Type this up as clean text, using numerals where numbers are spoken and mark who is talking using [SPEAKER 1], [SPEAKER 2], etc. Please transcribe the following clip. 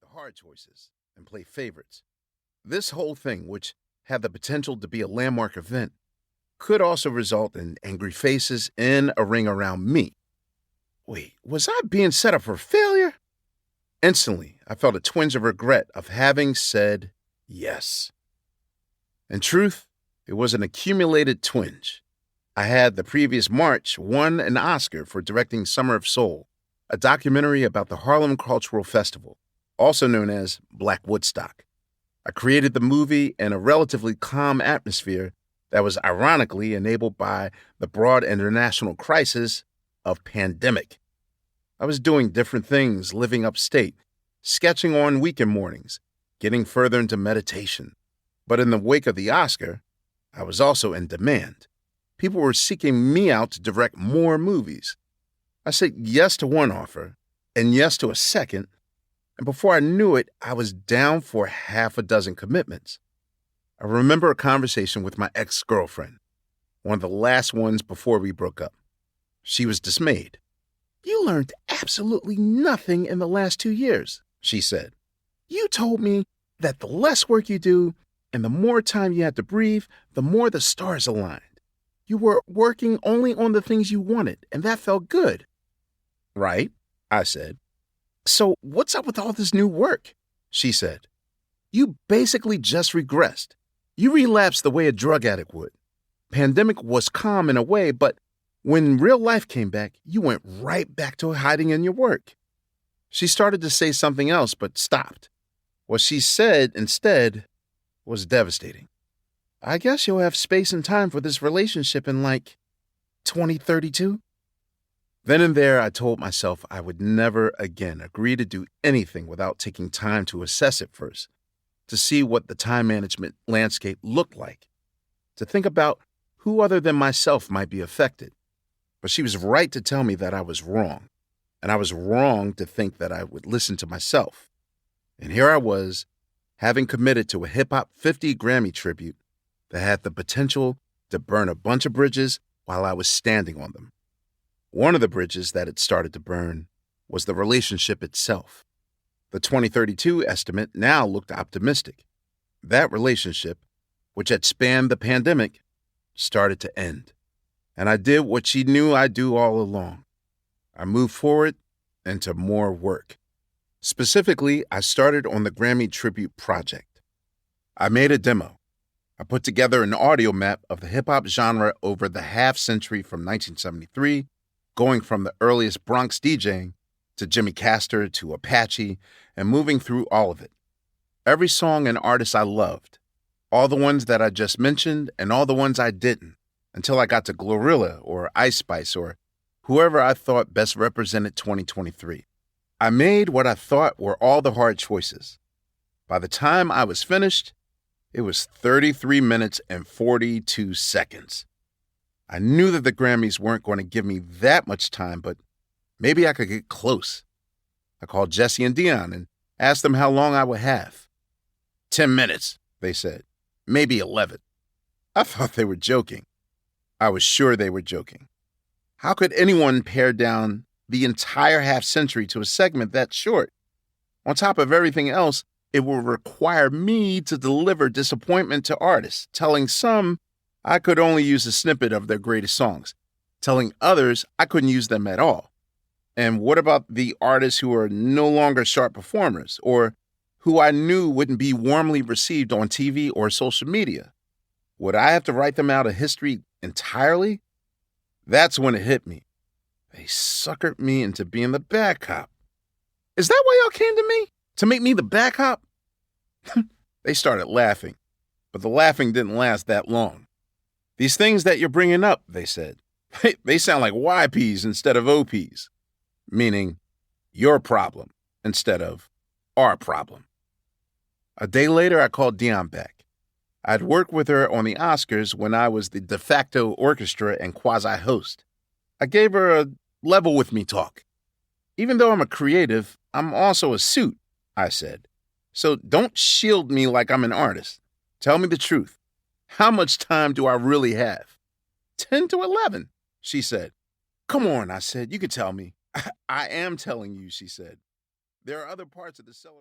[SPEAKER 1] the hard choices and play favorites. This whole thing, which had the potential to be a landmark event, could also result in angry faces and a ring around me. Wait, was I being set up for failure? Instantly, I felt a twinge of regret of having said yes. In truth, it was an accumulated twinge. I had the previous March won an Oscar for directing Summer of Soul, a documentary about the Harlem Cultural Festival, also known as Black Woodstock. I created the movie in a relatively calm atmosphere that was ironically enabled by the broad international crisis of pandemic. I was doing different things living upstate, sketching on weekend mornings, getting further into meditation. But in the wake of the Oscar, I was also in demand. People were seeking me out to direct more movies. I said yes to one offer and yes to a second, and before I knew it, I was down for half a dozen commitments. I remember a conversation with my ex-girlfriend, one of the last ones before we broke up. She was dismayed. "You learned absolutely nothing in the last 2 years," she said. "You told me that the less work you do and the more time you had to breathe, the more the stars aligned. You were working only on the things you wanted, and that felt good." "Right," I said. "So what's up with all this new work?" she said. "You basically just regressed. You relapsed the way a drug addict would. Pandemic was calm in a way, but when real life came back, you went right back to hiding in your work." She started to say something else, but stopped. What she said instead was devastating. "I guess you'll have space and time for this relationship in 2032? Then and there, I told myself I would never again agree to do anything without taking time to assess it first, to see what the time management landscape looked like, to think about who other than myself might be affected. But she was right to tell me that I was wrong, and I was wrong to think that I would listen to myself. And here I was, having committed to a hip-hop 50 Grammy tribute that had the potential to burn a bunch of bridges while I was standing on them. One of the bridges that had started to burn was the relationship itself. The 2032 estimate now looked optimistic. That relationship, which had spanned the pandemic, started to end. And I did what she knew I'd do all along. I moved forward into more work. Specifically, I started on the Grammy Tribute Project. I made a demo. I put together an audio map of the hip-hop genre over the half-century from 1973, going from the earliest Bronx DJing to Jimmy Castor to Apache, and moving through all of it. Every song and artist I loved, all the ones that I just mentioned and all the ones I didn't, until I got to Glorilla or Ice Spice or whoever I thought best represented 2023. I made what I thought were all the hard choices. By the time I was finished, it was 33 minutes and 42 seconds. I knew that the Grammys weren't going to give me that much time, but maybe I could get close. I called Jesse and Dion and asked them how long I would have. 10 minutes, they said. Maybe 11. I thought they were joking. I was sure they were joking. How could anyone pare down the entire half century to a segment that short? On top of everything else, it will require me to deliver disappointment to artists, telling some I could only use a snippet of their greatest songs, telling others I couldn't use them at all. And what about the artists who are no longer sharp performers, or who I knew wouldn't be warmly received on TV or social media? Would I have to write them out of history entirely? That's when it hit me. They suckered me into being the bad cop. Is that why y'all came to me? To make me the bad cop? They started laughing, but the laughing didn't last that long. "These things that you're bringing up," they said, they sound like YPs instead of OPs, meaning your problem instead of our problem. A day later, I called Dion back. I'd worked with her on the Oscars when I was the de facto orchestra and quasi-host. I gave her a level with me talk. "Even though I'm a creative, I'm also a suit," I said. "So don't shield me like I'm an artist. Tell me the truth. How much time do I really have?" 10 to 11, she said. "Come on," I said. "You could tell me." I am telling you," she said. "There are other parts of the celebration."